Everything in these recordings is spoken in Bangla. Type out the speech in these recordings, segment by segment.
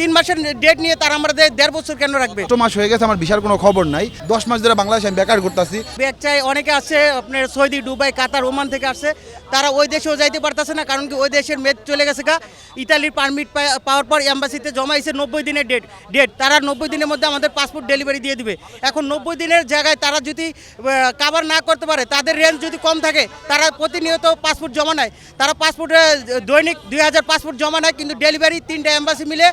3 মাসের ডেট নিয়ে তারা আমাদের 1.5 বছর কেন রাখবে? 2 মাস হয়ে গেছে, আমার ভিসার কোনো খবর নাই। 10 মাস ধরে বাংলাদেশে আমি বেকার করতেছি। ব্যাগ চাই অনেকে আছে আপনার সৌদি, দুবাই, কাতার, ওমান থেকে আসছে, তারা ওই দেশেও যাইতে পারতেছে না, কারণ কি ওই দেশের মেয়াদ চলে গেছে গা। ইতালির পারমিট পাওয়ার পর এম্বাসিতে জমা হয়েছে 90 দিনের ডেট তারা 90 দিনের মধ্যে আমাদের পাসপোর্ট ডেলিভারি দিয়ে দিবে। এখন 90 দিনের জায়গায় তারা যদি কাভার না করতে পারে, তাদের রেঞ্জ যদি কম থাকে, তারা প্রতিনিয়ত পাসপোর্ট জমা নেয়। তারা পাসপোর্টে দৈনিক 2000 পাসপোর্ট জমা নেয়, কিন্তু ডেলিভারি 3টা এম্বাসি মিলে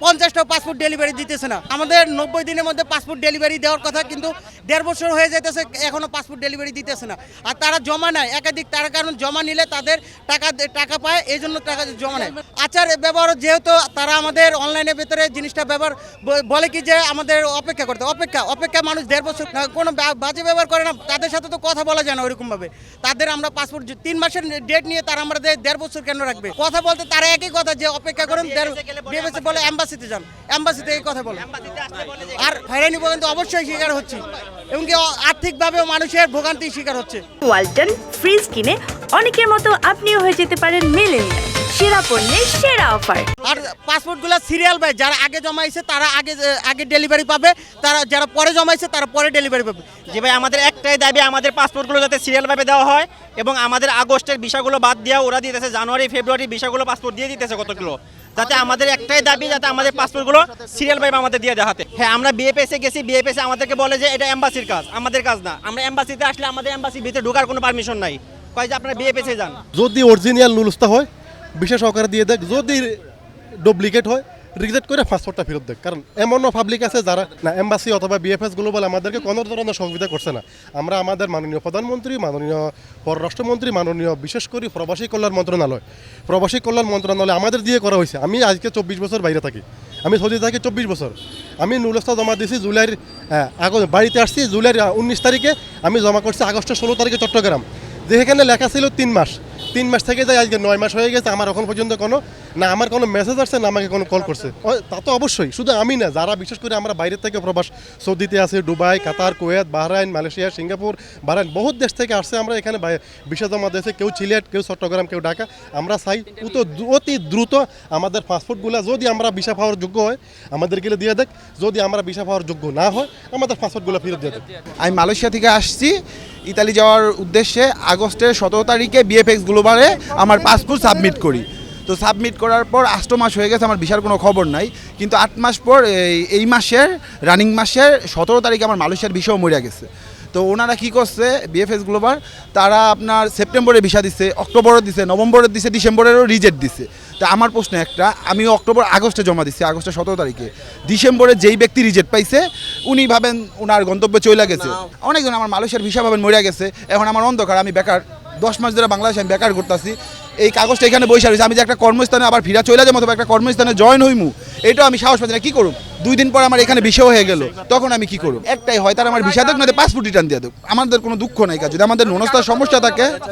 50টা পাসপোর্ট ডেলিভারি দিতেছে না। আমাদের 90 দিনের মধ্যে পাসপোর্ট ডেলিভারি দেওয়ার কথা, কিন্তু 1.5 বছর হয়ে যেতেছে, এখনও পাসপোর্ট ডেলিভারি দিতেছে না। আর তারা জমা নেয় একাধিক, তার কারণ জমা নিলে তাদের টাকা পায়, এই জন্য টাকা জমা নেয়। আচার ব্যবহার যেহেতু তারা আমাদের অনলাইনের ভেতরে জিনিসটা ব্যবহার বলে কি যে আমাদের অপেক্ষা করতে, অপেক্ষা মানুষ 1.5 বছর কোনো বাজে ব্যবহার করে না, তাদের সাথে তো কথা বলা যায় না ওইরকমভাবে। তাদের আমরা পাসপোর্ট 3 মাসের ডেট নিয়ে তারা আমাদের 1.5 বছর কেন রাখবে? কথা বলতে তারা একই কথা যে অপেক্ষা করেন, বলে এম্বাসিতে যান, এম্বাসিতে এই কথা বলে। আর হয়রানি ভোগান্তি অবশ্যই শিকার হচ্ছে, এবং কি আর্থিকভাবেও মানুষের ভোগান্তির শিকার হচ্ছে। ওয়ালটন ফ্রিজ কিনে অনেকের মতো আপনিও হয়ে যেতে পারেন মিলেনিয়াল সেরা পণ্যের সেরা অফার। আর পাসপোর্টগুলো সিরিয়াল বাই, যারা আগে জমাইছে তারা আগে ডেলিভারি পাবে, তারা যারা পরে জমাইছে তারা পরে ডেলিভারি পাবে। যে ভাই আমাদের একটাই দাবি, আমাদের পাসপোর্টগুলো যাতে সিরিয়ালভাবে দেওয়া হয়, এবং আমাদের আগস্টের ভিসাগুলো বাদ দেওয়া, ওরা দিতেছে জানুয়ারি ফেব্রুয়ারি ভিসাগুলো পাসপোর্ট দিয়ে দিতেছে কতগুলো, যাতে আমাদের একটাই দাবি যাতে আমাদের পাসপোর্টগুলো সিরিয়ালভাবে আমাদের দিয়ে দেওয়া হাতে। হ্যাঁ, আমরা বিএফএসে গেছি, বিএফএসে আমাদেরকে বলে যে এটা এম্বাসির কাজ, আমাদের কাজ না। আমরা এম্বাসিতে আসলে আমাদের এম্বাসির ভিতরে ঢোকার কোনো পারমিশন নাই, কয় যে আপনারা বিএফএসে যান। যদি অরিজিনাল নুলস্তা হয় বিশেষ সহকারে দিয়ে দেখ, যদি ডুপ্লিকেট হয় রিজেক্ট করে পাসপোর্টটা ফেরত দেখ। কারণ এমনও পাবলিক আছে যারা না এম্বাসি অথবা বিএফএস গ্লোবাল আমাদেরকে কোনো ধরনের সুবিধা করছে না। আমরা আমাদের মাননীয় প্রধানমন্ত্রী, মাননীয় পররাষ্ট্রমন্ত্রী, মাননীয় বিশেষ করে প্রবাসী কল্যাণ মন্ত্রণালয় আমাদের দিয়ে করা হয়েছে। আমি আজকে 24 বছর বাইরে থাকি, আমি সৌদি থাকি 24 বছর। আমি নুলস্তা জমা দিয়েছি জুলাইয়ের বাড়িতে আসছি জুলাইয়ের 19 তারিখে, আমি জমা করছি আগস্টের 16 তারিখে চট্টগ্রাম, যেখানে লেখা ছিল 3 মাস। 3 মাস থেকে যায় আজকে 9 মাস হয়ে গেছে, আমার এখন পর্যন্ত আমার কোনো মেসেজ আসছে না আমাকে কোনো কল করছে। তা তো অবশ্যই শুধু আমি না, যারা বিশেষ করে আমরা বাইরে থেকে প্রবাস, সৌদিতে আছে, Dubai, Qatar, Kuwait, Bahrain, Malaysia, Singapore, Bahrain, বহুত দেশ থেকে আসছে। আমরা এখানে ভিসা জমা দিয়েছে, কেউ সিলেট, কেউ চট্টগ্রাম, কেউ ঢাকা। আমরা চাই অতি দ্রুত আমাদের পাসপোর্টগুলো যদি আমরা ভিসা পাওয়ার যোগ্য হয় আমাদেরকে দিয়ে দেখ, যদি আমরা ভিসা পাওয়ার যোগ্য না হয় আমাদের পাসপোর্টগুলো ফেরত দিয়ে দেখ। আমি মালয়েশিয়া থেকে আসছি ইতালি যাওয়ার উদ্দেশ্যে। আগস্টের 17 তারিখে বিএফএক্স গ্লোবালে আমার পাসপোর্ট সাবমিট করি। তো সাবমিট করার পর 8 মাস হয়ে গেছে, আমার ভিসার কোনো খবর নাই। কিন্তু 8 মাস পর এই মাসের রানিং মাসের 17 তারিখে আমার মালয়েশিয়ার ভিসাও মরে গেছে। তো ওনারা কী করছে, বিএফএস গ্লোবাল, তারা আপনার সেপ্টেম্বরে ভিসা দিচ্ছে, অক্টোবরে দিছে, নভেম্বরের দিছে, ডিসেম্বরেরও রিজেক্ট দিছে। তা আমার প্রশ্ন একটা, আমি আগস্টে জমা দিচ্ছি, আগস্টের 17 তারিখে। ডিসেম্বরে যেই ব্যক্তি রিজেক্ট পাইছে উনি ভাবেন ওনার গন্তব্যে চলে গেছে। অনেকজন আমার মালয়েশিয়ার ভিসা ভাবেন মরে গেছে। এখন আমার অন্ধকার, আমি বেকার, 10 মাস ধরে বাংলাদেশে আমি বেকার করতেছি। এই কাগজটা এখানে বসে রয়েছে, আমি যে একটা কর্মস্থানে আবার ফিরা চলে যাবো অথবা একটা কর্মস্থানে জয়েন হইমু, এটাও আমি সাহস পাচ্ছি না। কী করুম? 2 দিন পর আমার এখানে ভিসাও হয়ে গেল, তখন আমি কি করব? একটাই হয়, তারা আমার ভিসা দেখ না পাসপোর্ট রিটার্ন দিয়ে দেখ, আমাদের কোনো দুঃখ নাই। কাজ যদি আমাদের ন্যূনতম সমস্যা থাকে